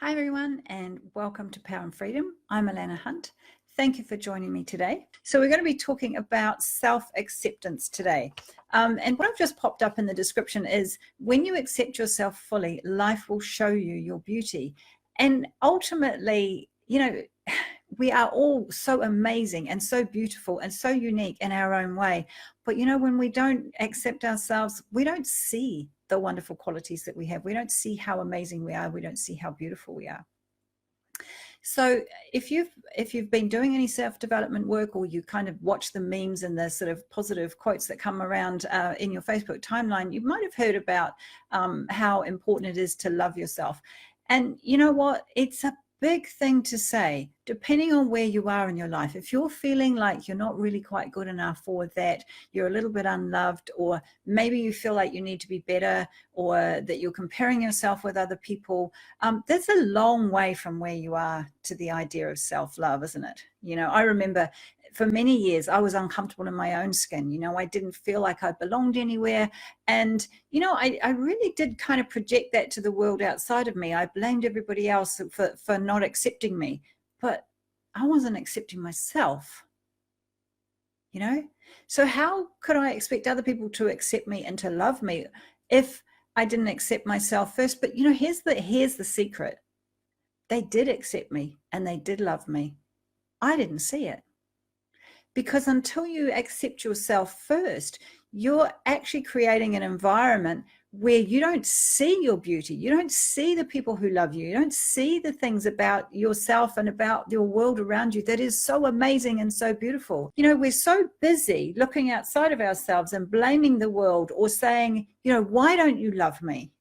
Hi everyone and welcome to Power and Freedom. I'm Allanah Hunt. Thank you for joining me today. So we're going to be talking about self-acceptance today. And what I've just popped up in the description is when you accept yourself fully, life will show you your beauty. And ultimately, we are all so amazing and so beautiful and so unique in our own way. But when we don't accept ourselves, we don't see the wonderful qualities that we have. We don't see how amazing we are. We don't see how beautiful we are. So if you've been doing any self-development work, or you kind of watch the memes and the sort of positive quotes that come around in your Facebook timeline, you might have heard about how important it is to love yourself. And you know what? It's a big thing to say, depending on where you are in your life. If you're feeling like you're not really quite good enough, or that you're a little bit unloved, or maybe you feel like you need to be better, or that you're comparing yourself with other people, that's a long way from where you are to the idea of self-love, isn't it? I remember for many years I was uncomfortable in my own skin. I didn't feel like I belonged anywhere. And I really did kind of project that to the world outside of me. I blamed everybody else for not accepting me, but I wasn't accepting myself. So how could I expect other people to accept me and to love me if I didn't accept myself first? But here's the secret. They did accept me and they did love me. I didn't see it. Because until you accept yourself first, you're actually creating an environment where you don't see your beauty. You don't see the people who love you. You don't see the things about yourself and about your world around you that is so amazing and so beautiful. We're so busy looking outside of ourselves and blaming the world, or saying, why don't you love me?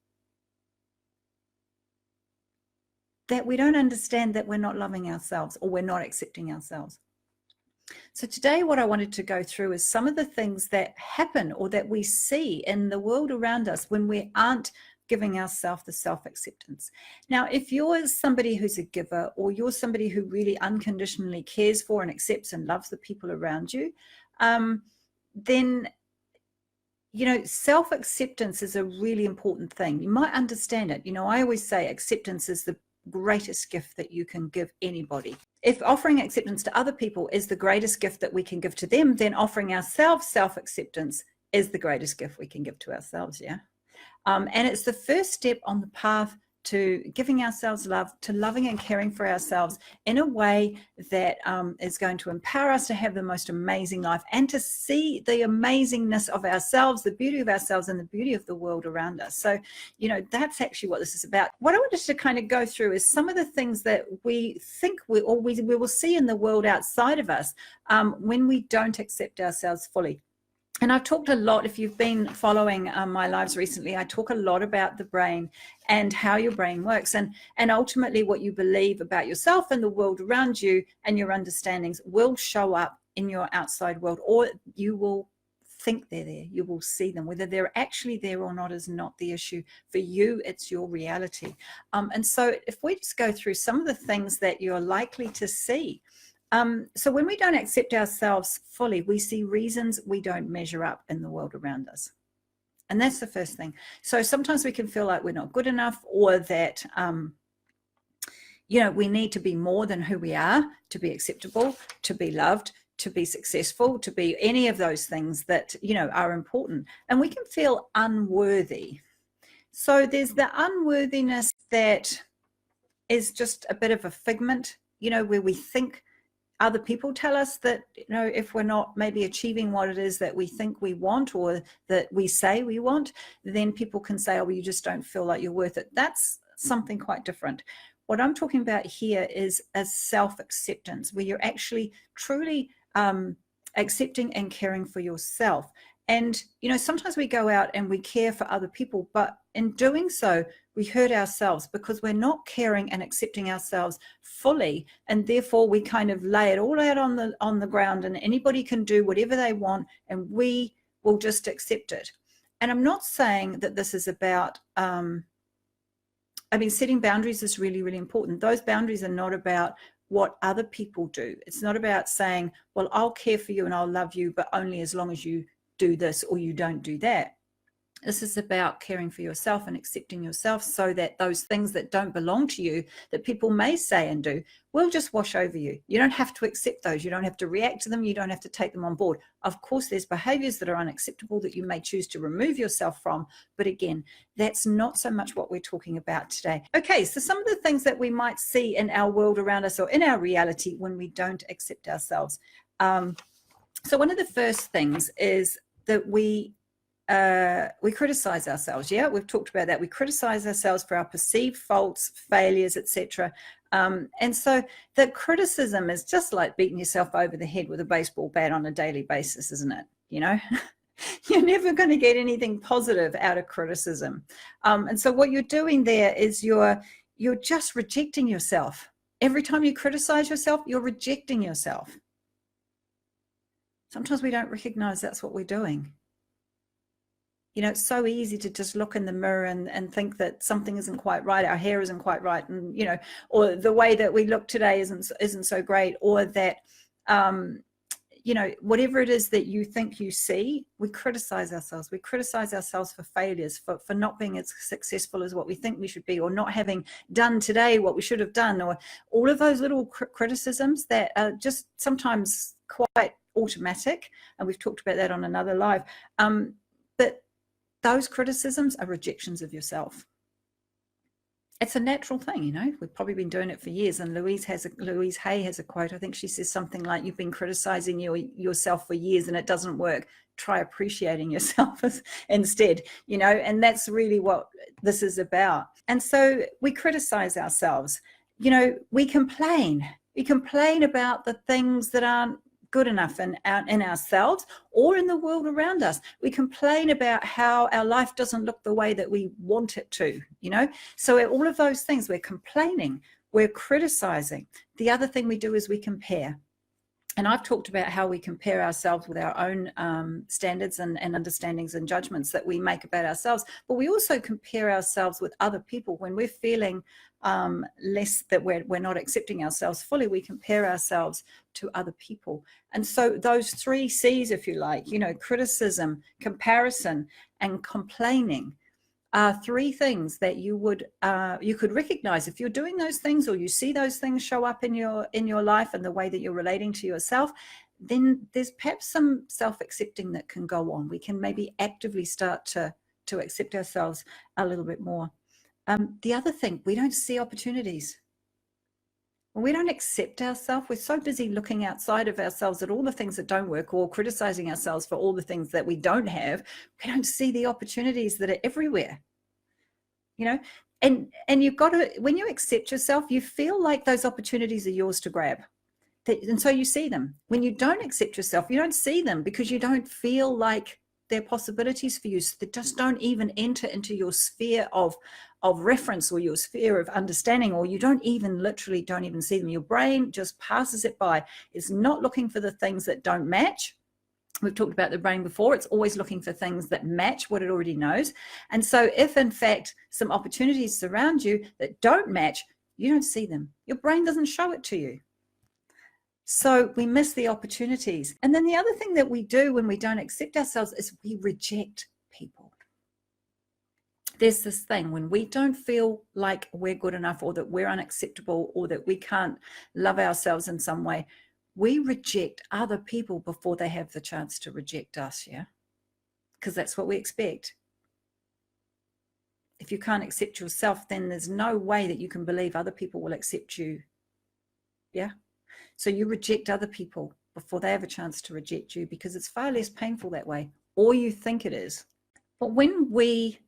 That we don't understand that we're not loving ourselves, or we're not accepting ourselves. So today what I wanted to go through is some of the things that happen, or that we see in the world around us, when we aren't giving ourselves the self-acceptance. Now, if you're somebody who's a giver, or you're somebody who really unconditionally cares for and accepts and loves the people around you, then self-acceptance is a really important thing. You might understand it. I always say acceptance is the greatest gift that you can give anybody. If offering acceptance to other people is the greatest gift that we can give to them, then offering ourselves self-acceptance is the greatest gift we can give to ourselves. And it's the first step on the path to giving ourselves love, to loving and caring for ourselves in a way that is going to empower us to have the most amazing life, and to see the amazingness of ourselves, the beauty of ourselves, and the beauty of the world around us. So, that's actually what this is about. What I wanted to kind of go through is some of the things that we think we will see in the world outside of us when we don't accept ourselves fully. And I've talked a lot, if you've been following my lives recently, I talk a lot about the brain and how your brain works, and ultimately what you believe about yourself and the world around you, and your understandings will show up in your outside world, or you will think they're there. You will see them. Whether they're actually there or not is not the issue. For you, it's your reality. And so if we just go through some of the things that you're likely to see. So when we don't accept ourselves fully, we see reasons we don't measure up in the world around us. And that's the first thing. So sometimes we can feel like we're not good enough, or that, we need to be more than who we are to be acceptable, to be loved, to be successful, to be any of those things that, are important. And we can feel unworthy. So there's the unworthiness that is just a bit of a figment, where we think other people tell us that, if we're not maybe achieving what it is that we think we want, or that we say we want, then people can say, oh, well, you just don't feel like you're worth it. That's something quite different. What I'm talking about here is a self-acceptance, where you're actually truly accepting and caring for yourself. And, sometimes we go out and we care for other people, but in doing so, we hurt ourselves, because we're not caring and accepting ourselves fully. And therefore we kind of lay it all out on the ground, and anybody can do whatever they want, and we will just accept it. And I'm not saying that this is about, setting boundaries is really, really important. Those boundaries are not about what other people do. It's not about saying, well, I'll care for you and I'll love you, but only as long as you do this or you don't do that. This is about caring for yourself and accepting yourself so that those things that don't belong to you, that people may say and do, will just wash over you. You don't have to accept those. You don't have to react to them. You don't have to take them on board. Of course, there's behaviors that are unacceptable that you may choose to remove yourself from. But again, that's not so much what we're talking about today. Okay, so some of the things that we might see in our world around us or in our reality when we don't accept ourselves. So one of the first things is that we criticize ourselves. Yeah, we've talked about that. We criticize ourselves for our perceived faults, failures, etc. And so the criticism is just like beating yourself over the head with a baseball bat on a daily basis, isn't it? You know, you're never going to get anything positive out of criticism. And so what you're doing there is you're just rejecting yourself. Every time you criticize yourself, you're rejecting yourself. Sometimes we don't recognize that's what we're doing. You know, it's so easy to just look in the mirror and think that something isn't quite right. Our hair isn't quite right. And, you know, or the way that we look today isn't so great, or that, you know, whatever it is that you think you see, we criticize ourselves. We criticize ourselves for failures, for not being as successful as what we think we should be, or not having done today what we should have done, or all of those little criticisms that are just sometimes quite automatic. And we've talked about that on another live. But those criticisms are rejections of yourself. It's a natural thing, you know. We've probably been doing it for years. And Louise Hay has a quote. I think she says something like, "You've been criticizing yourself for years and it doesn't work. Try appreciating yourself instead," you know. And that's really what this is about. And so we criticize ourselves. You know, we complain. We complain about the things that aren't good enough in ourselves or in the world around us. We complain about how our life doesn't look the way that we want it to, you know. So all of those things, we're complaining, we're criticizing. The other thing we do is we compare. And I've talked about how we compare ourselves with our own standards and understandings and judgments that we make about ourselves. But we also compare ourselves with other people. When we're feeling less, that we're not accepting ourselves fully, we compare ourselves to other people. And so those 3 C's, if you like, you know, criticism, comparison, and complaining, are 3 things that you could recognize. If you're doing those things, or you see those things show up in your life and the way that you're relating to yourself, then there's perhaps some self-accepting that can go on. We can maybe actively start to accept ourselves a little bit more. The other thing, we don't see opportunities. When we don't accept ourselves, we're so busy looking outside of ourselves at all the things that don't work, or criticizing ourselves for all the things that we don't have. We don't see the opportunities that are everywhere, you know. And you've got to, when you accept yourself, you feel like those opportunities are yours to grab. And so you see them. When you don't accept yourself, you don't see them because you don't feel like they're possibilities for you. So they just don't even enter into your sphere of reference, or your sphere of understanding, or you don't even see them. Your brain just passes it by. It's not looking for the things that don't match. We've talked about the brain before. It's always looking for things that match what it already knows. And so if in fact some opportunities surround you that don't match, you don't see them. Your brain doesn't show it to you. So we miss the opportunities. And then the other thing that we do when we don't accept ourselves is we reject people. There's this thing when we don't feel like we're good enough, or that we're unacceptable, or that we can't love ourselves in some way, we reject other people before they have the chance to reject us, yeah? Because that's what we expect. If you can't accept yourself, then there's no way that you can believe other people will accept you, yeah? So you reject other people before they have a chance to reject you, because it's far less painful that way, or you think it is. But when we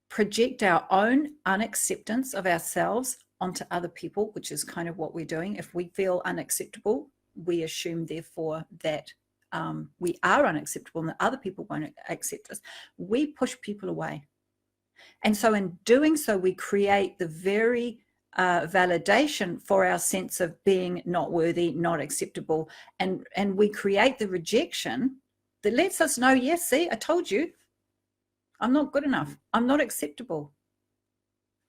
project our own unacceptance of ourselves onto other people, which is kind of what we're doing, if we feel unacceptable, we assume therefore that we are unacceptable and that other people won't accept us. We push people away. And so in doing so, we create the very validation for our sense of being not worthy, not acceptable. And we create the rejection that lets us know, yes, see, I told you, I'm not good enough. I'm not acceptable.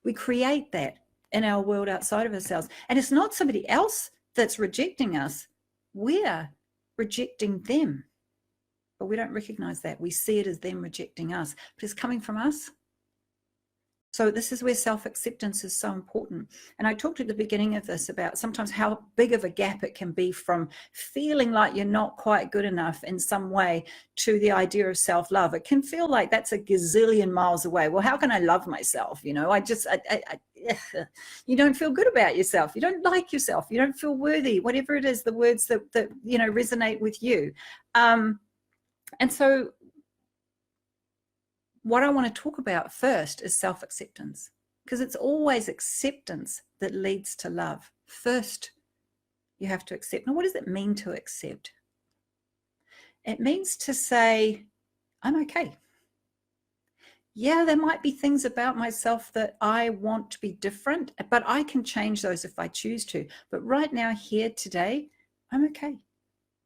We create that in our world outside of ourselves. And it's not somebody else that's rejecting us. We're rejecting them. but we don't recognize that. We see it as them rejecting us, but it's coming from us. So this is where self-acceptance is so important. And I talked at the beginning of this about sometimes how big of a gap it can be from feeling like you're not quite good enough in some way to the idea of self-love. It can feel like that's a gazillion miles away. Well, how can I love myself? You know, you don't feel good about yourself. You don't like yourself. You don't feel worthy, whatever it is, the words that you know, resonate with you. And so what I want to talk about first is self-acceptance, because it's always acceptance that leads to love. First, you have to accept. Now, what does it mean to accept? It means to say, I'm okay. Yeah, there might be things about myself that I want to be different, but I can change those if I choose to. But right now, here today, I'm okay.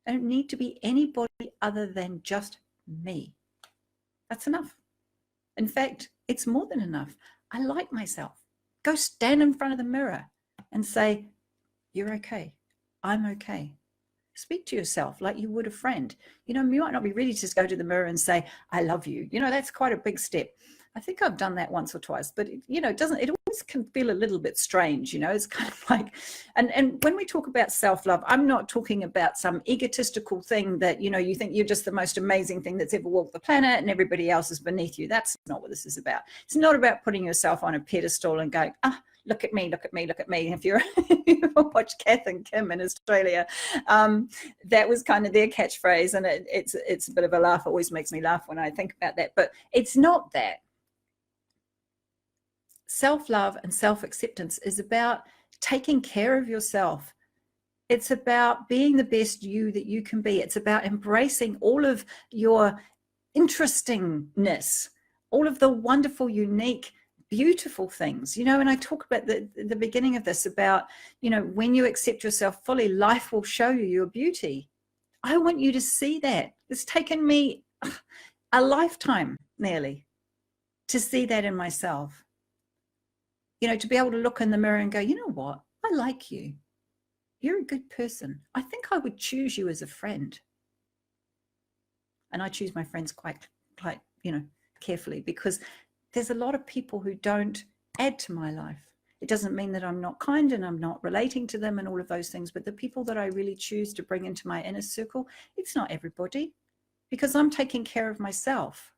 I don't need to be anybody other than just me. That's enough. In fact, it's more than enough. I like myself. Go stand in front of the mirror and say, you're okay. I'm okay. Speak to yourself like you would a friend. You know, you might not be ready to just go to the mirror and say, I love you. You know, that's quite a big step. I think I've done that once or twice, but it always can feel a little bit strange, you know. It's kind of like, and when we talk about self-love, I'm not talking about some egotistical thing that, you know, you think you're just the most amazing thing that's ever walked the planet and everybody else is beneath you. That's not what this is about. It's not about putting yourself on a pedestal and going, look at me, look at me, look at me. If you ever watch Kath and Kim in Australia, that was kind of their catchphrase, and it's a bit of a laugh. It always makes me laugh when I think about that, but it's not that. Self-love and self-acceptance is about taking care of yourself. It's about being the best you that you can be. It's about embracing all of your interestingness, all of the wonderful, unique, beautiful things, you know. And I talk about the beginning of this about, you know, when you accept yourself fully, life will show you your beauty. I want you to see that. It's taken me a lifetime nearly to see that in myself. You know, to be able to look in the mirror and go, you know what? I like you. You're a good person. I think I would choose you as a friend. And I choose my friends quite, you know, carefully, because there's a lot of people who don't add to my life. It doesn't mean that I'm not kind and I'm not relating to them and all of those things, but the people that I really choose to bring into my inner circle, it's not everybody, because I'm taking care of myself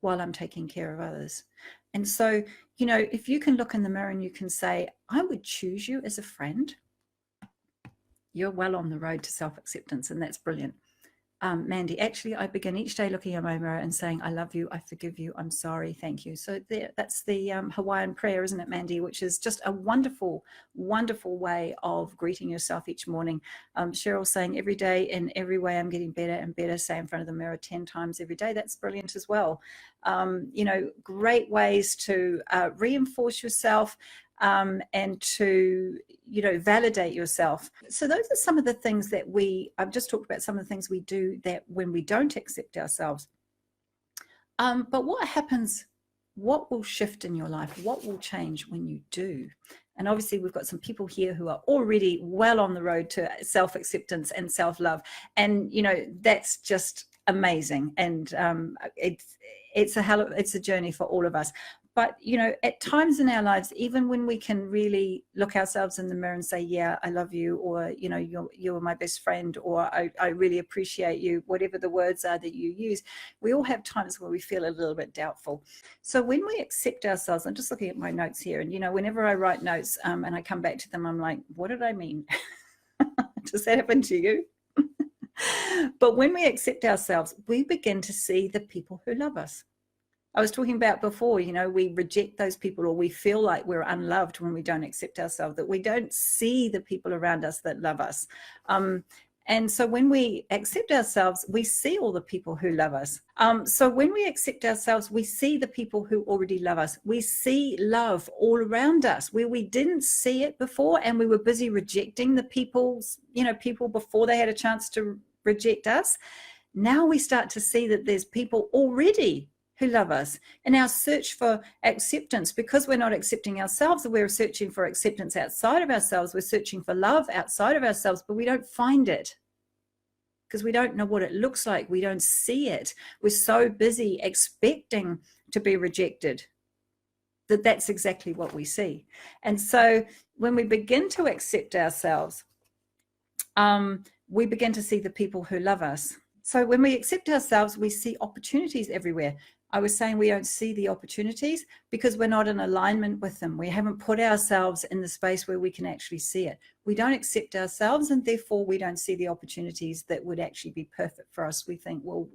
while I'm taking care of others. And so, you know, if you can look in the mirror and you can say, I would choose you as a friend, you're well on the road to self-acceptance, and that's brilliant. Mandy, actually, I begin each day looking at my mirror and saying, I love you, I forgive you, I'm sorry, thank you. So that's the Hawaiian prayer, isn't it, Mandy? Which is just a wonderful, wonderful way of greeting yourself each morning. Cheryl saying, every day in every way I'm getting better and better, say in front of the mirror 10 times every day. That's brilliant as well. You know, great ways to reinforce yourself. And to, you know, validate yourself. So those are some of the things that I've just talked about, some of the things we do that when we don't accept ourselves. But what happens, what will shift in your life? What will change when you do? And obviously we've got some people here who are already well on the road to self-acceptance and self-love. And, you know, that's just amazing. And it's a journey for all of us. But, you know, at times in our lives, even when we can really look ourselves in the mirror and say, yeah, I love you, or, you know, you're my best friend, or I really appreciate you, whatever the words are that you use, we all have times where we feel a little bit doubtful. So when we accept ourselves, I'm just looking at my notes here, and, you know, whenever I write notes and I come back to them, I'm like, what did I mean? Does that happen to you? But when we accept ourselves, we begin to see the people who love us. I was talking about before, you know, we reject those people, or we feel like we're unloved when we don't accept ourselves, that we don't see the people around us that love us. And so when we accept ourselves, we see all the people who love us. So when we accept ourselves, we see the people who already love us. We see love all around us where we didn't see it before, and we were busy rejecting the people before they had a chance to reject us. Now we start to see that there's people already who love us. In our search for acceptance, because we're not accepting ourselves, we're searching for acceptance outside of ourselves. We're searching for love outside of ourselves, but we don't find it because we don't know what it looks like. We don't see it. We're so busy expecting to be rejected that that's exactly what we see. And so when we begin to accept ourselves, we begin to see the people who love us. So when we accept ourselves, we see opportunities everywhere. I was saying we don't see the opportunities because we're not in alignment with them. We haven't put ourselves in the space where we can actually see it. We don't accept ourselves, and therefore we don't see the opportunities that would actually be perfect for us. We think, well,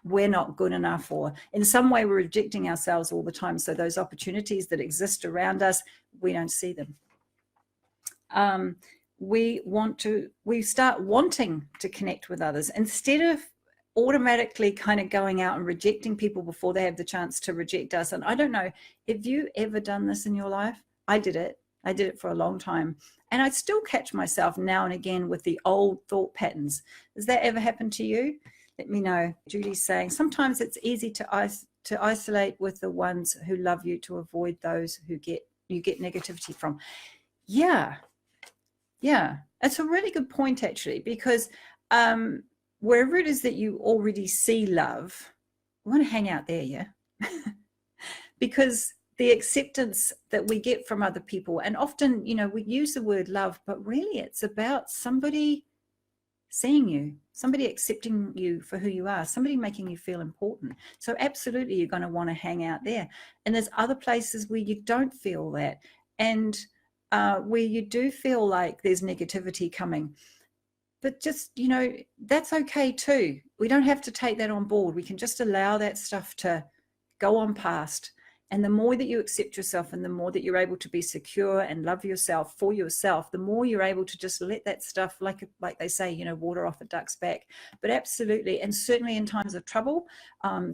we're not good enough, or in some way we're rejecting ourselves all the time. So those opportunities that exist around us, we don't see them. We start wanting to connect with others instead of automatically kind of going out and rejecting people before they have the chance to reject us. And I don't know, have you ever done this in your life? I did it for a long time, and I still catch myself now and again with the old thought patterns. Has that ever happened to you? Let me know. Julie's saying sometimes it's easy to isolate with the ones who love you to avoid those who you get negativity from. Yeah, it's a really good point, actually, because wherever it is that you already see love, we want to hang out there, yeah? Because the acceptance that we get from other people, and often, we use the word love, but really it's about somebody seeing you, somebody accepting you for who you are, somebody making you feel important. So absolutely, you're going to want to hang out there. And there's other places where you don't feel that, and where you do feel like there's negativity coming. But just, that's okay too. We don't have to take that on board. We can just allow that stuff to go on past. And the more that you accept yourself, and the more that you're able to be secure and love yourself for yourself, the more you're able to just let that stuff, like they say, water off a duck's back. But absolutely, and certainly in times of trouble,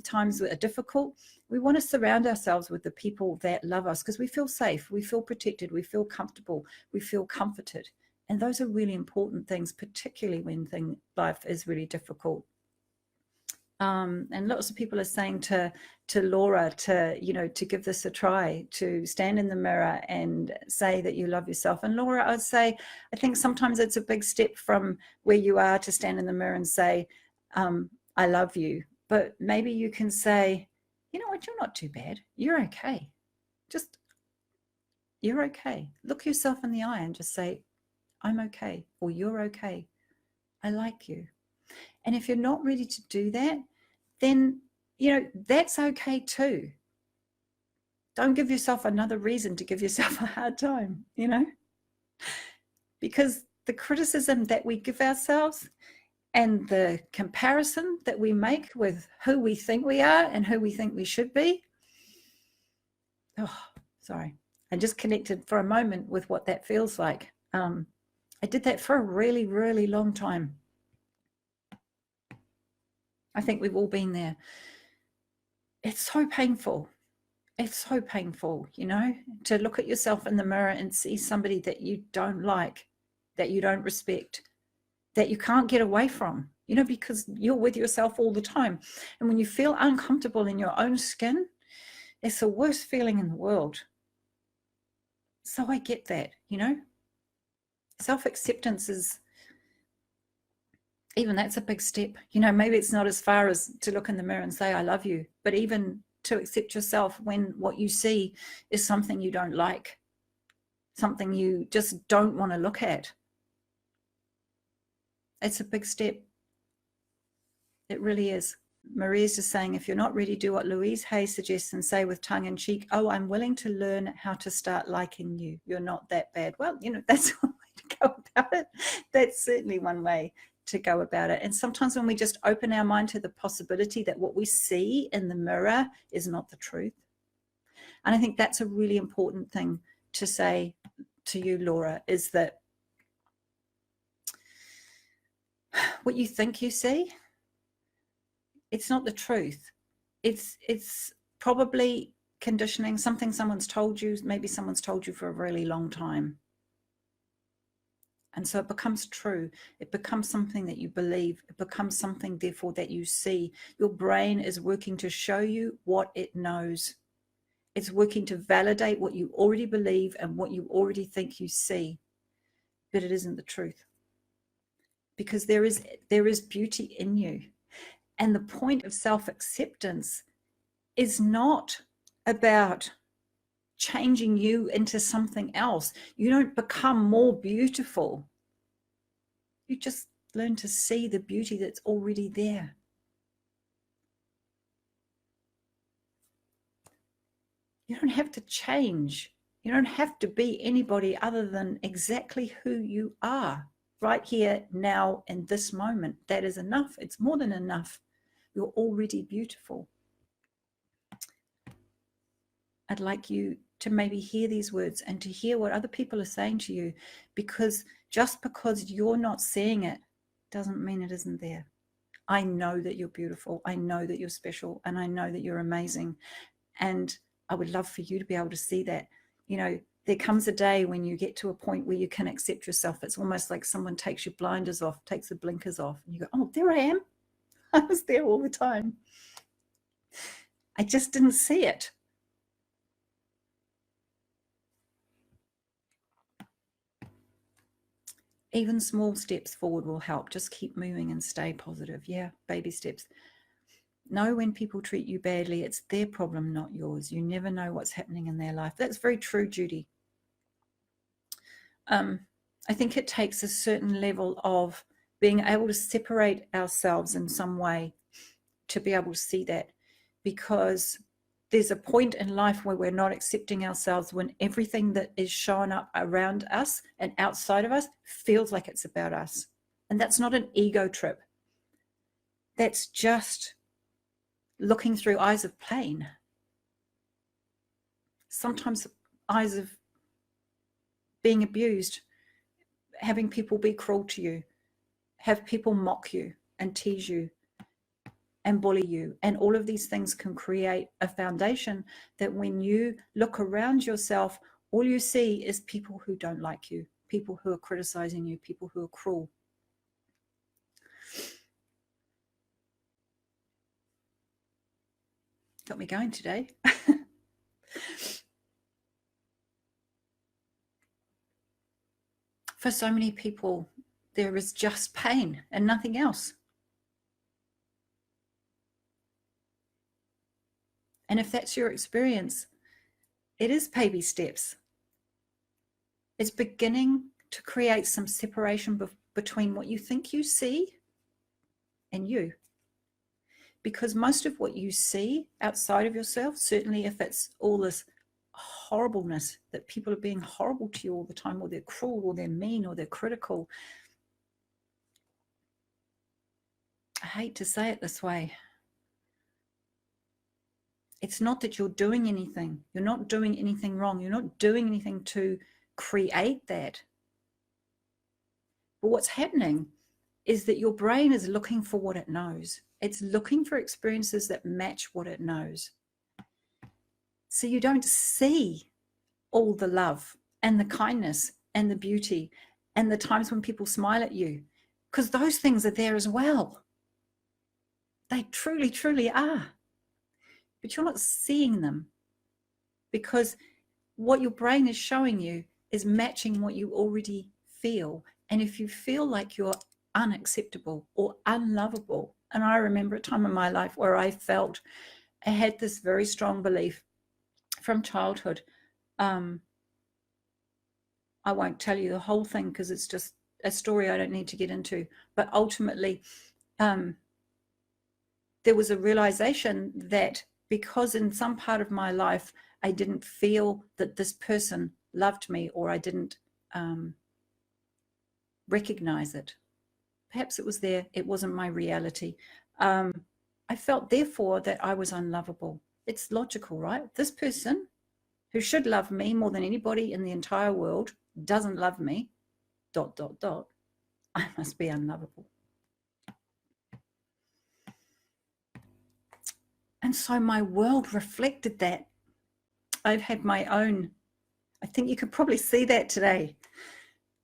times that are difficult, we want to surround ourselves with the people that love us, because we feel safe, we feel protected, we feel comfortable, we feel comforted. And those are really important things, particularly when life is really difficult. And lots of people are saying to Laura to give this a try, to stand in the mirror and say that you love yourself. And Laura, I'd say, I think sometimes it's a big step from where you are to stand in the mirror and say, I love you. But maybe you can say, you know what, you're not too bad. You're okay. You're okay. Look yourself in the eye and just say, I'm okay, or you're okay. I like you. And if you're not ready to do that, then, that's okay too. Don't give yourself another reason to give yourself a hard time, because the criticism that we give ourselves and the comparison that we make with who we think we are and who we think we should be. Oh, sorry. I just connected for a moment with what that feels like. I did that for a really, really long time. I think we've all been there. It's so painful. It's so painful, to look at yourself in the mirror and see somebody that you don't like, that you don't respect, that you can't get away from, because you're with yourself all the time. And when you feel uncomfortable in your own skin, it's the worst feeling in the world. So I get that, Self-acceptance is, even that's a big step. Maybe it's not as far as to look in the mirror and say, I love you, but even to accept yourself when what you see is something you don't like, something you just don't want to look at. It's a big step. It really is. Maria's just saying, if you're not ready, do what Louise Hay suggests and say with tongue in cheek, oh, I'm willing to learn how to start liking you. You're not that bad. Well, that's one way to go about it. That's certainly one way to go about it. And sometimes when we just open our mind to the possibility that what we see in the mirror is not the truth. And I think that's a really important thing to say to you, Laura, is that what you think you see, it's not the truth. It's probably conditioning, something someone's told you, maybe someone's told you for a really long time. And so it becomes true. It becomes something that you believe. It becomes something, therefore, that you see. Your brain is working to show you what it knows. It's working to validate what you already believe and what you already think you see. But it isn't the truth. because there is beauty in you. And the point of self-acceptance is not about changing you into something else. You don't become more beautiful. You just learn to see the beauty that's already there. You don't have to change. You don't have to be anybody other than exactly who you are right here, now, in this moment. That is enough. It's more than enough. You're already beautiful. I'd like you to maybe hear these words and to hear what other people are saying to you, because just because you're not seeing it doesn't mean it isn't there. I know that you're beautiful. I know that you're special, and I know that you're amazing. And I would love for you to be able to see that. You know, there comes a day when you get to a point where you can accept yourself. It's almost like someone takes your blinders off, takes the blinkers off, and you go, oh, there I am. I was there all the time. I just didn't see it. Even small steps forward will help. Just keep moving and stay positive. Yeah, baby steps. Know when people treat you badly, it's their problem, not yours. You never know what's happening in their life. That's very true, Judy. I think it takes a certain level of being able to separate ourselves in some way to be able to see that, because there's a point in life where we're not accepting ourselves, when everything that is showing up around us and outside of us feels like it's about us. And that's not an ego trip. That's just looking through eyes of pain. Sometimes eyes of being abused, having people be cruel to you, have people mock you and tease you and bully you. And all of these things can create a foundation that when you look around yourself, all you see is people who don't like you, people who are criticizing you, people who are cruel. Got me going today. For so many people, there is just pain and nothing else. And if that's your experience, it is baby steps. It's beginning to create some separation between what you think you see and you. Because most of what you see outside of yourself, certainly if it's all this horribleness, that people are being horrible to you all the time, or they're cruel, or they're mean, or they're critical. I hate to say it this way. It's not that you're doing anything. You're not doing anything wrong. You're not doing anything to create that. But what's happening is that your brain is looking for what it knows. It's looking for experiences that match what it knows. So you don't see all the love and the kindness and the beauty and the times when people smile at you, because those things are there as well. They truly, truly are. But you're not seeing them, because what your brain is showing you is matching what you already feel. And if you feel like you're unacceptable or unlovable, and I remember a time in my life where I had this very strong belief from childhood. I won't tell you the whole thing because it's just a story I don't need to get into. But ultimately, there was a realization that because in some part of my life, I didn't feel that this person loved me, or I didn't recognize it. Perhaps it was there. It wasn't my reality. I felt, therefore, that I was unlovable. It's logical, right? This person who should love me more than anybody in the entire world doesn't love me, ... I must be unlovable. And so my world reflected that. I've had my own, I think you could probably see that today.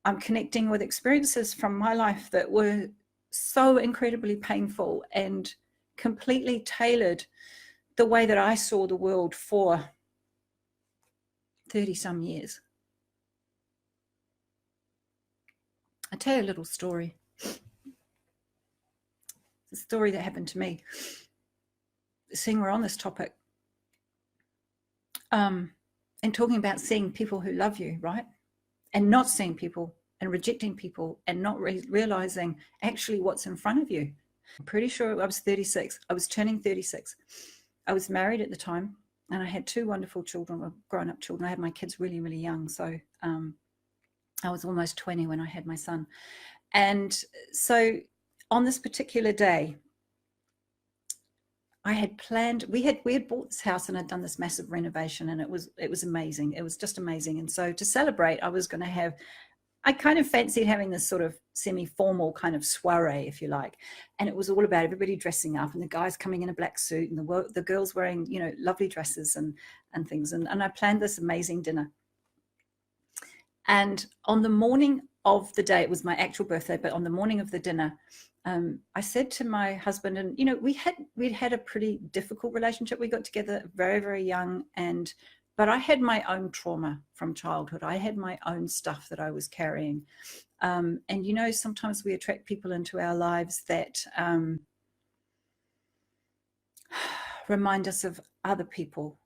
I'm connecting with experiences from my life that were so incredibly painful and completely tailored the way that I saw the world for 30 some years. I'll tell you a little story. story that happened to me, seeing we're on this topic, and talking about seeing people who love you, right? And not seeing people and rejecting people and not realizing actually what's in front of you. I'm pretty sure I was 36. I was turning 36. I was married at the time, and I had 2 wonderful children, grown-up children. I had my kids really, really young. So I was almost 20 when I had my son. And so on this particular day, I had planned, we had bought this house and I'd done this massive renovation, and it was amazing. It was just amazing. And so to celebrate, I was going to have, I kind of fancied having this sort of semi-formal kind of soiree, if you like. And it was all about everybody dressing up, and the guys coming in a black suit, and the girls wearing, you know, lovely dresses and things. And I planned this amazing dinner. And on the morning of the day, it was my actual birthday, but on the morning of the dinner, I said to my husband, and, you know, we'd had a pretty difficult relationship. We got together very, very young, but I had my own trauma from childhood. I had my own stuff that I was carrying. And, you know, sometimes we attract people into our lives that remind us of other people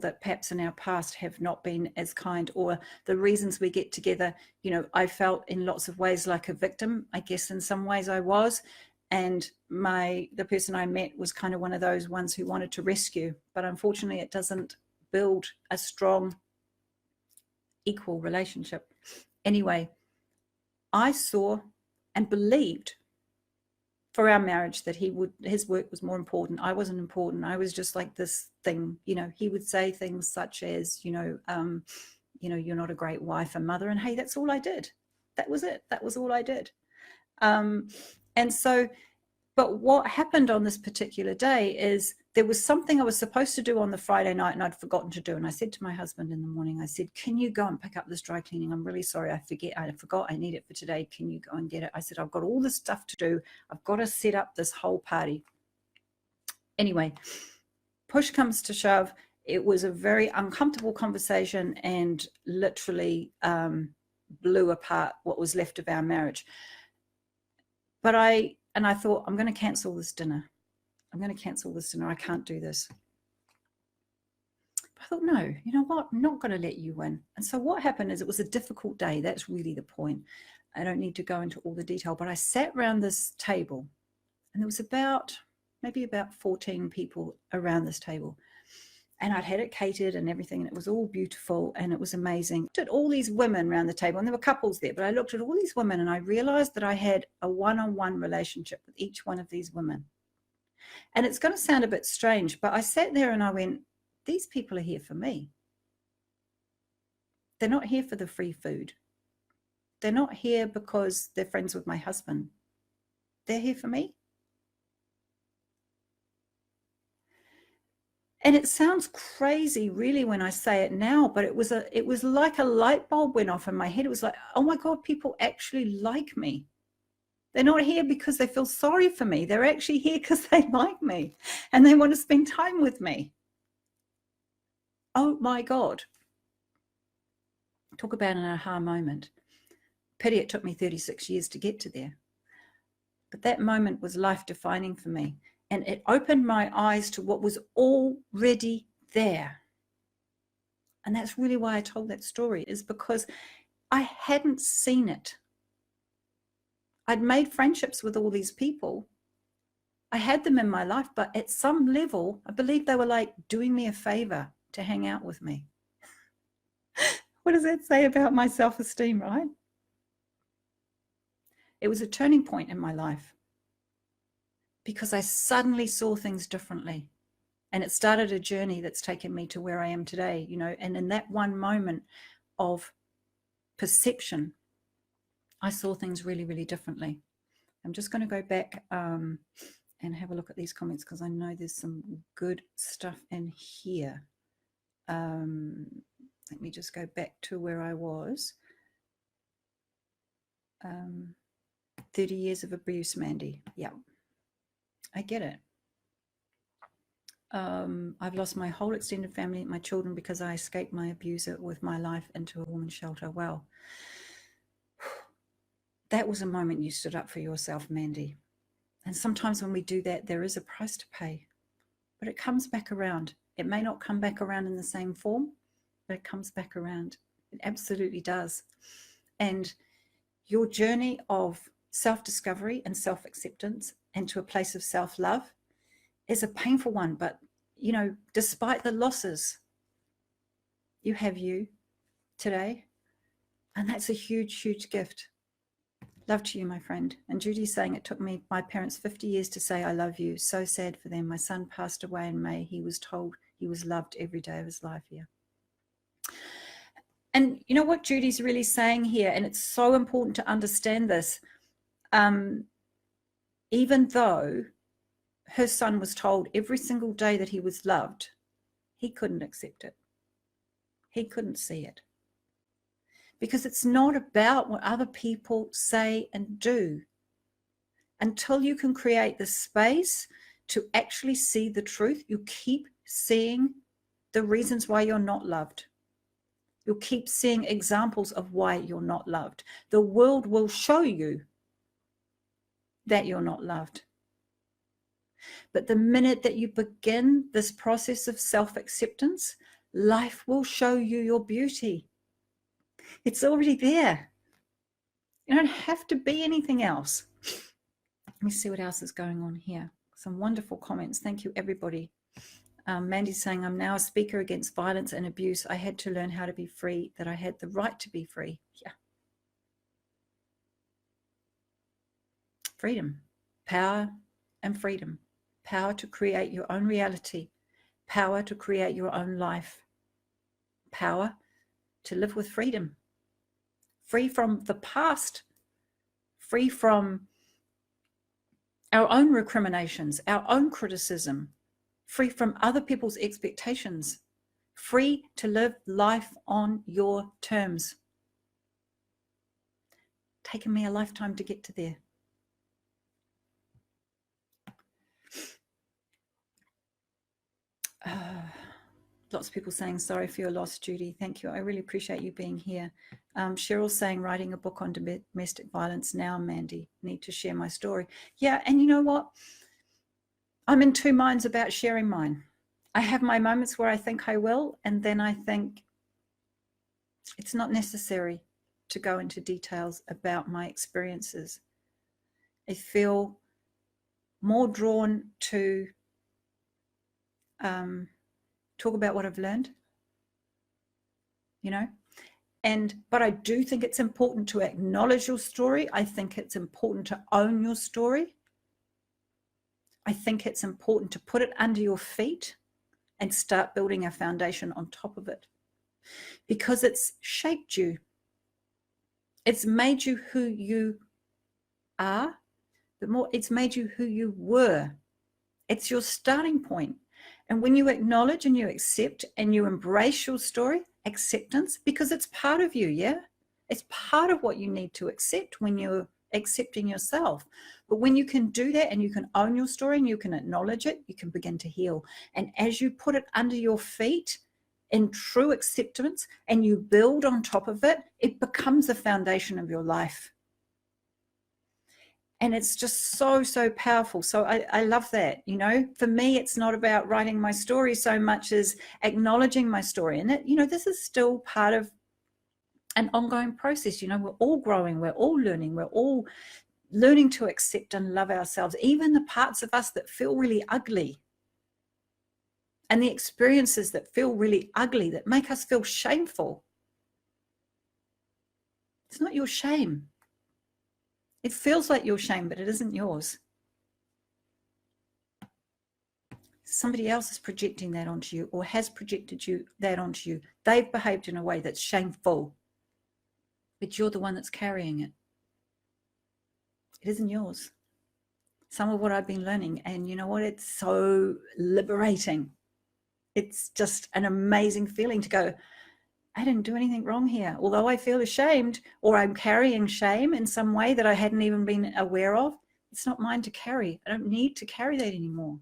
that perhaps in our past have not been as kind, or the reasons we get together. You know, I felt in lots of ways like a victim. I guess in some ways I was. And the person I met was kind of one of those ones who wanted to rescue. But unfortunately, it doesn't build a strong, equal relationship. Anyway, I saw and believed for our marriage that his work was more important. I wasn't important. I was just like this thing, you know. He would say things such as, you know, you're not a great wife and mother. And hey, that's all I did. That was it. That was all I did. And so, but what happened on this particular day is there was something I was supposed to do on the Friday night and I'd forgotten to do. And I said to my husband in the morning, I said, can you go and pick up this dry cleaning? I'm really sorry. I forgot I need it for today. Can you go and get it? I said, I've got all this stuff to do. I've got to set up this whole party. Anyway, push comes to shove. It was a very uncomfortable conversation and literally blew apart what was left of our marriage. But I thought, I'm going to cancel this dinner. I'm going to cancel this dinner. I can't do this. But I thought, no, you know what? I'm not going to let you win. And so what happened is, it was a difficult day. That's really the point. I don't need to go into all the detail, but I sat around this table, and there was maybe about 14 people around this table. And I'd had it catered and everything, and it was all beautiful and it was amazing. I looked at all these women around the table, and there were couples there, but I looked at all these women and I realized that I had a one-on-one relationship with each one of these women. And it's going to sound a bit strange, but I sat there and I went, these people are here for me. They're not here for the free food. They're not here because they're friends with my husband. They're here for me. And it sounds crazy really when I say it now, but it was like a light bulb went off in my head. It was like, oh my God, people actually like me. They're not here because they feel sorry for me. They're actually here because they like me and they want to spend time with me. Oh my God. Talk about an aha moment. Pity it took me 36 years to get to there. But that moment was life-defining for me. And it opened my eyes to what was already there. And that's really why I told that story, is because I hadn't seen it. I'd made friendships with all these people. I had them in my life, but at some level, I believe they were like doing me a favor to hang out with me. What does that say about my self-esteem, right? It was a turning point in my life because I suddenly saw things differently. And it started a journey that's taken me to where I am today, you know. And in that one moment of perception, I saw things really, really differently. I'm just going to go back and have a look at these comments because I know there's some good stuff in here. Let me just go back to where I was. 30 years of abuse, Mandy. Yeah, I get it. I've lost my whole extended family, my children, because I escaped my abuser with my life into a woman's shelter. Wow. That was a moment you stood up for yourself, Mandy. And sometimes when we do that, there is a price to pay, but it comes back around. It may not come back around in the same form, but it comes back around. It absolutely does. And your journey of self-discovery and self-acceptance and to a place of self-love is a painful one, but despite the losses, you have you today, and that's a huge, huge gift. Love to you, my friend. And Judy's saying, it took my parents 50 years to say I love you. So sad for them. My son passed away in May. He was told he was loved every day of his life. Yeah. And you know what Judy's really saying here, and it's so important to understand this, even though her son was told every single day that he was loved, he couldn't accept it. He couldn't see it. Because it's not about what other people say and do. Until you can create the space to actually see the truth, you keep seeing the reasons why you're not loved. You'll keep seeing examples of why you're not loved. The world will show you that you're not loved. But the minute that you begin this process of self-acceptance, life will show you your beauty. It's already there. You don't have to be anything else. Let me see what else is going on here. Some wonderful comments. Thank you, everybody. Mandy's saying, I'm now a speaker against violence and abuse. I had to learn how to be free, that I had the right to be free. Yeah. Freedom, power and freedom. Power to create your own reality. Power to create your own life. Power to live with freedom. Free from the past. Free from our own recriminations, our own criticism. Free from other people's expectations. Free to live life on your terms. Taken me a lifetime to get to there. Lots of people saying, sorry for your loss, Judy. Thank you. I really appreciate you being here. Cheryl's saying, writing a book on domestic violence now, Mandy. Need to share my story. Yeah, and you know what? I'm in two minds about sharing mine. I have my moments where I think I will, and then I think it's not necessary to go into details about my experiences. I feel more drawn to talk about what I've learned, but I do think it's important to acknowledge your story. I think it's important to own your story. I think it's important to put it under your feet and start building a foundation on top of it, because it's shaped you. It's made you who you are, but more, it's made you who you were. It's your starting point. And when you acknowledge and you accept and you embrace your story, acceptance, because it's part of you, yeah? It's part of what you need to accept when you're accepting yourself. But when you can do that and you can own your story and you can acknowledge it, you can begin to heal. And as you put it under your feet in true acceptance and you build on top of it, it becomes the foundation of your life. And it's just so, so powerful. So I love that, For me, it's not about writing my story so much as acknowledging my story. And this is still part of an ongoing process. We're all growing, we're all learning, we're all learning to accept and love ourselves, even the parts of us that feel really ugly. And the experiences that feel really ugly, that make us feel shameful. It's not your shame. It feels like your shame, but it isn't yours. Somebody else is projecting that onto you, or has projected that onto you. They've behaved in a way that's shameful, but you're the one that's carrying it. It isn't yours. Some of what I've been learning, and you know what? It's so liberating. It's just an amazing feeling to go, I didn't do anything wrong here. Although I feel ashamed, or I'm carrying shame in some way that I hadn't even been aware of, it's not mine to carry. I don't need to carry that anymore,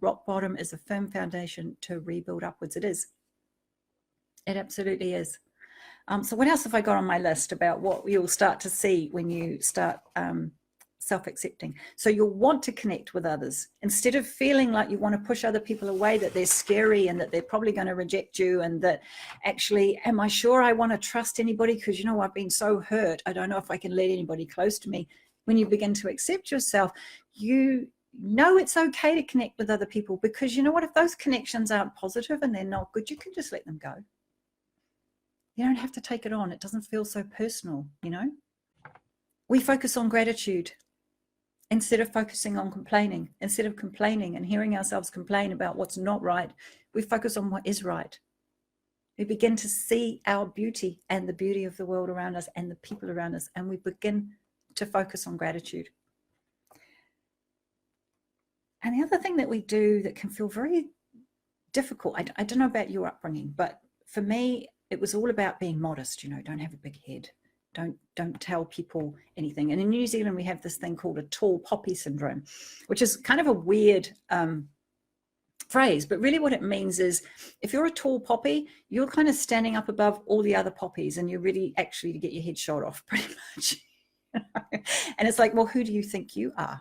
Rock bottom is a firm foundation to rebuild upwards. It is. It absolutely is. So what else have I got on my list about what you'll start to see when you start self-accepting. So you'll want to connect with others instead of feeling like you want to push other people away, that they're scary and that they're probably going to reject you, and that actually, am I sure I want to trust anybody? Because, you know, I've been so hurt. I don't know if I can let anybody close to me. When you begin to accept yourself, you know it's okay to connect with other people, because you know what? If those connections aren't positive and they're not good, you can just let them go. You don't have to take it on. It doesn't feel so personal, you know? We focus on gratitude instead of focusing on complaining. Instead of complaining and hearing ourselves complain about what's not right, we focus on what is right. We begin to see our beauty and the beauty of the world around us and the people around us, and we begin to focus on gratitude. And the other thing that we do that can feel very difficult, I don't know about your upbringing, but for me, it was all about being modest. You know, don't have a big head. Don't tell people anything. And in New Zealand, we have this thing called a tall poppy syndrome, which is kind of a weird phrase, but really what it means is if you're a tall poppy, you're kind of standing up above all the other poppies, and you're really actually to get your head shot off pretty much. And it's like, well, who do you think you are?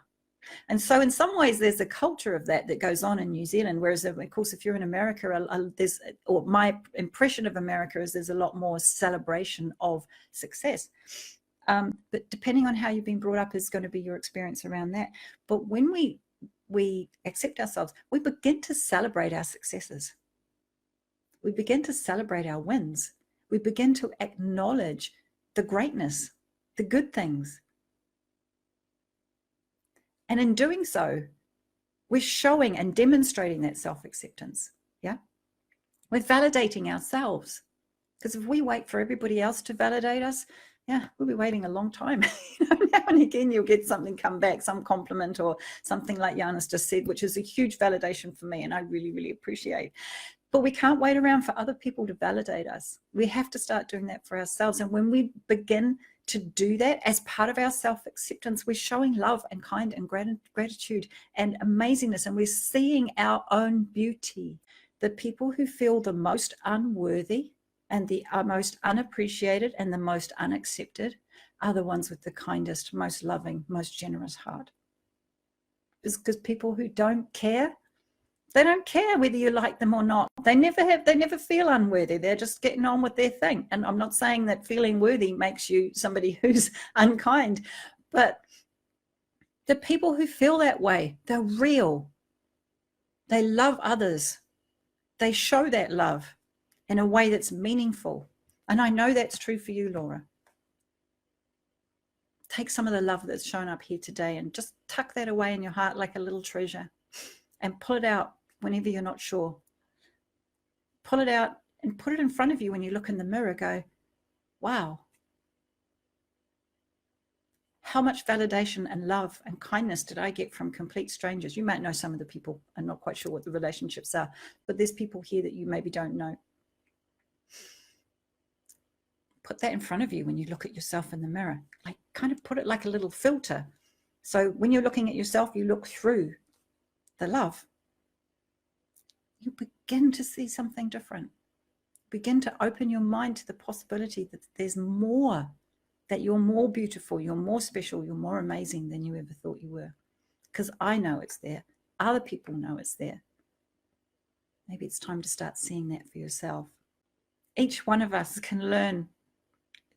And so in some ways, there's a culture of that goes on in New Zealand, whereas, of course, if you're in America, or my impression of America is there's a lot more celebration of success. But depending on how you've been brought up is going to be your experience around that. But when we accept ourselves, we begin to celebrate our successes. We begin to celebrate our wins. We begin to acknowledge the greatness, the good things. And in doing so, we're showing and demonstrating that self-acceptance. Yeah. We're validating ourselves. Because if we wait for everybody else to validate us, yeah, we'll be waiting a long time. Now and again, you'll get something come back, some compliment or something like Giannis just said, which is a huge validation for me, and I really, really appreciate. But we can't wait around for other people to validate us. We have to start doing that for ourselves. And when we begin to do that as part of our self-acceptance, we're showing love and kind and gratitude and amazingness, and we're seeing our own beauty. The people who feel the most unworthy and the most unappreciated and the most unaccepted are the ones with the kindest, most loving, most generous heart. Because people who don't care, they don't care whether you like them or not. They never feel unworthy. They're just getting on with their thing. And I'm not saying that feeling worthy makes you somebody who's unkind, but the people who feel that way, they're real. They love others. They show that love in a way that's meaningful. And I know that's true for you, Laura. Take some of the love that's shown up here today and just tuck that away in your heart like a little treasure and pull it out whenever you're not sure. Pull it out and put it in front of you when you look in the mirror. Go, wow. How much validation and love and kindness did I get from complete strangers? You might know some of the people. I'm not quite sure what the relationships are, but there's people here that you maybe don't know. Put that in front of you when you look at yourself in the mirror. Like, kind of put it like a little filter. So when you're looking at yourself, you look through the love. You begin to see something different. Begin to open your mind to the possibility that there's more, that you're more beautiful, you're more special, you're more amazing than you ever thought you were. Because I know it's there. Other people know it's there. Maybe it's time to start seeing that for yourself. Each one of us can learn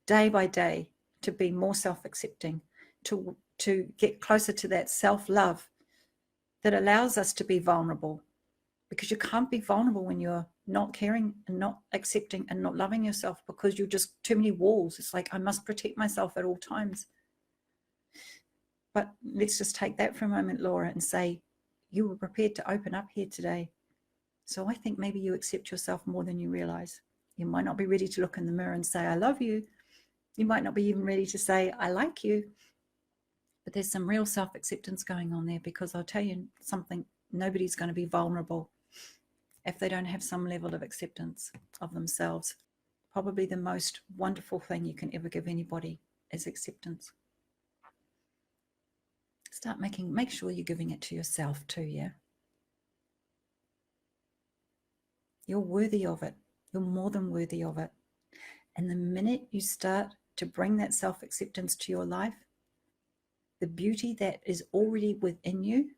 day by day to be more self-accepting, to get closer to that self-love that allows us to be vulnerable. Because you can't be vulnerable when you're not caring and not accepting and not loving yourself, because you're just too many walls. It's like, I must protect myself at all times. But let's just take that for a moment, Laura, and say, you were prepared to open up here today. So I think maybe you accept yourself more than you realize. You might not be ready to look in the mirror and say, I love you. You might not be even ready to say, I like you. But there's some real self-acceptance going on there, because I'll tell you something, nobody's going to be vulnerable if they don't have some level of acceptance of themselves. Probably the most wonderful thing you can ever give anybody is acceptance. Make sure you're giving it to yourself too, yeah? You're worthy of it. You're more than worthy of it. And the minute you start to bring that self-acceptance to your life, the beauty that is already within you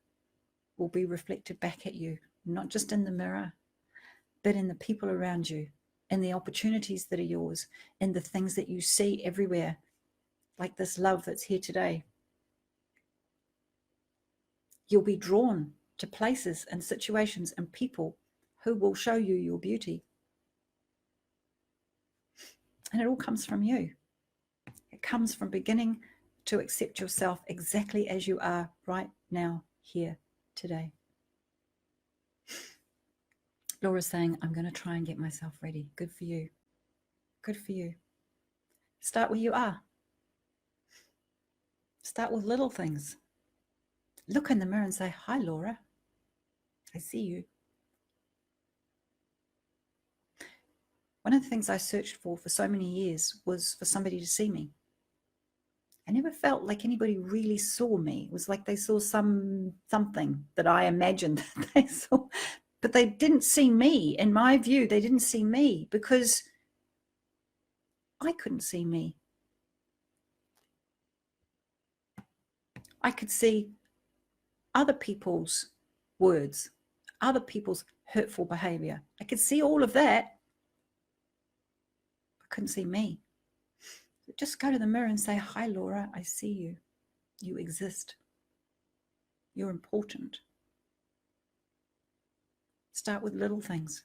will be reflected back at you, not just in the mirror, but in the people around you, in the opportunities that are yours, in the things that you see everywhere, like this love that's here today. You'll be drawn to places and situations and people who will show you your beauty. And it all comes from you. It comes from beginning to accept yourself exactly as you are right now, here, today. Laura's saying, I'm going to try and get myself ready. Good for you. Good for you. Start where you are. Start with little things. Look in the mirror and say, hi, Laura. I see you. One of the things I searched for so many years was for somebody to see me. I never felt like anybody really saw me. It was like they saw something that I imagined that they saw, but they didn't see me. In my view, they didn't see me because I couldn't see me. I could see other people's words, other people's hurtful behavior. I could see all of that. I couldn't see me. Just go to the mirror and say, hi, Laura, I see you. You exist. You're important. Start with little things.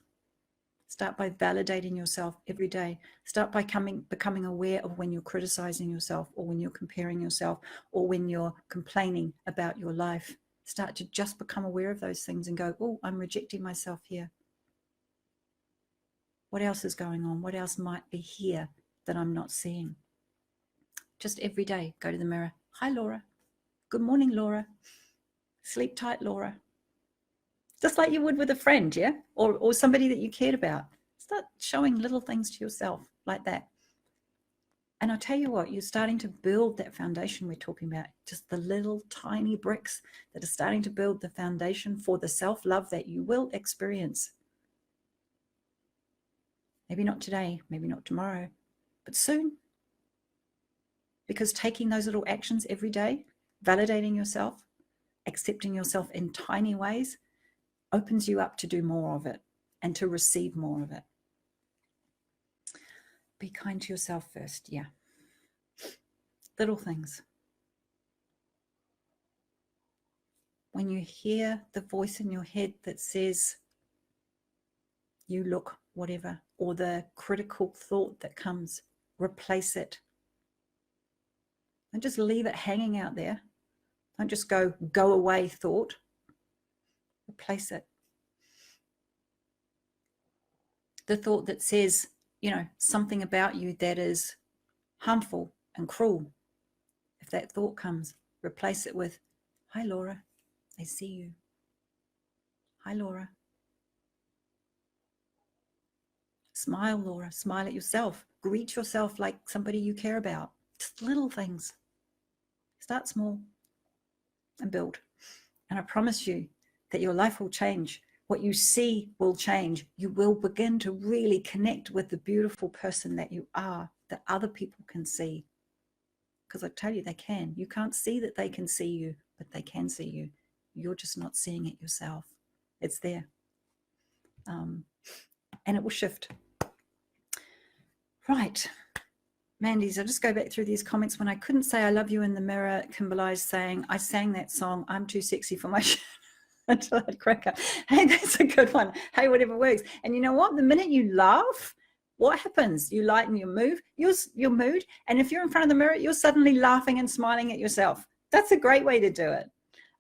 Start by validating yourself every day. Start by becoming aware of when you're criticizing yourself, or when you're comparing yourself, or when you're complaining about your life. Start to just become aware of those things and go, oh, I'm rejecting myself here. What else is going on? What else might be here that I'm not seeing? Just every day, go to the mirror. Hi, Laura. Good morning, Laura. Sleep tight, Laura. Just like you would with a friend, yeah? Or somebody that you cared about. Start showing little things to yourself like that. And I'll tell you what, you're starting to build that foundation we're talking about. Just the little tiny bricks that are starting to build the foundation for the self-love that you will experience. Maybe not today, maybe not tomorrow, but soon. Because taking those little actions every day, validating yourself, accepting yourself in tiny ways, opens you up to do more of it and to receive more of it. Be kind to yourself first, yeah. Little things. When you hear the voice in your head that says, you look whatever, or the critical thought that comes, replace it. Don't just leave it hanging out there. Don't just go away thought. Replace it. The thought that says, something about you that is harmful and cruel. If that thought comes, replace it with, hi, Laura, I see you. Hi, Laura. Smile, Laura. Smile at yourself. Greet yourself like somebody you care about. Just little things. Start small and build. And I promise you that your life will change. What you see will change. You will begin to really connect with the beautiful person that you are, that other people can see. Because I tell you, they can. You can't see that they can see you, but they can see you. You're just not seeing it yourself. It's there. And it will shift. Right. Mandy's, I'll just go back through these comments. When I couldn't say I love you in the mirror, Kimberly's saying, I sang that song, I'm too sexy for my shirt. Until I'd crack up. Hey, that's a good one. Hey, whatever works. And you know what? The minute you laugh, what happens? You lighten your mood. And if you're in front of the mirror, you're suddenly laughing and smiling at yourself. That's a great way to do it.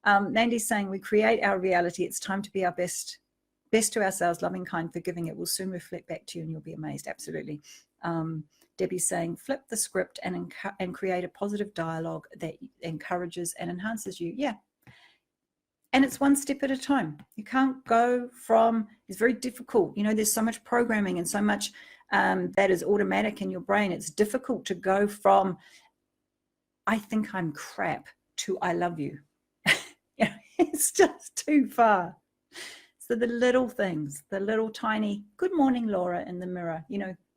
Nandy's saying, we create our reality. It's time to be our best to ourselves, loving, kind, forgiving. It will soon reflect back to you and you'll be amazed. Absolutely. Debbie's saying, flip the script and create a positive dialogue that encourages and enhances you. Yeah. And it's one step at a time. You can't go from, it's very difficult. There's so much programming and so much that is automatic in your brain. It's difficult to go from, I think I'm crap, to I love you. It's just too far. So the little things, the little tiny, good morning, Laura, in the mirror,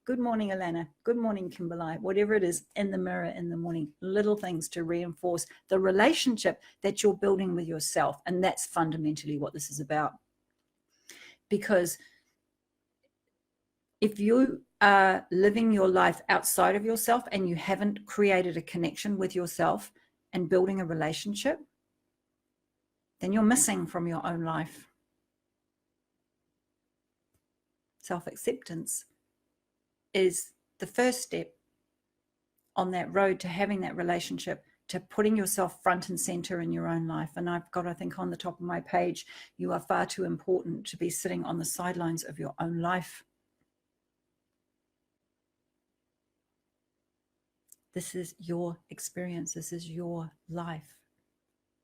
Good morning, Allanah. Good morning, Kimberly. Whatever it is in the mirror in the morning, little things to reinforce the relationship that you're building with yourself. And that's fundamentally what this is about. Because if you are living your life outside of yourself and you haven't created a connection with yourself and building a relationship, then you're missing from your own life. Self-acceptance is the first step on that road to having that relationship, to putting yourself front and center in your own life. And I've got, I think, on the top of my page, you are far too important to be sitting on the sidelines of your own life. This is your experience. This is your life.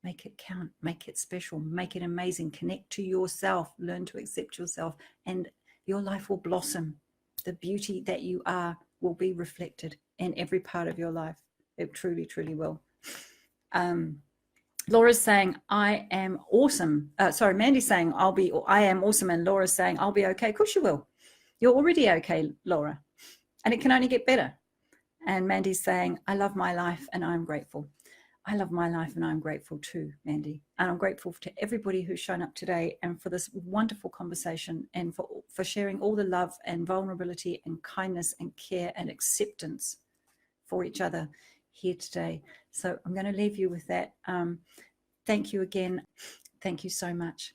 Make it count, make it special, make it amazing. Connect to yourself, learn to accept yourself, and your life will blossom. The beauty that you are will be reflected in every part of your life. It truly, truly will. Laura's saying, I am awesome. Mandy's saying, I am awesome. And Laura's saying, I'll be okay. Of course you will. You're already okay, Laura. And it can only get better. And Mandy's saying, I love my life and I'm grateful. I love my life and I'm grateful too, Mandy. And I'm grateful to everybody who's shown up today and for this wonderful conversation and for sharing all the love and vulnerability and kindness and care and acceptance for each other here today. So I'm going to leave you with that. Thank you again. Thank you so much.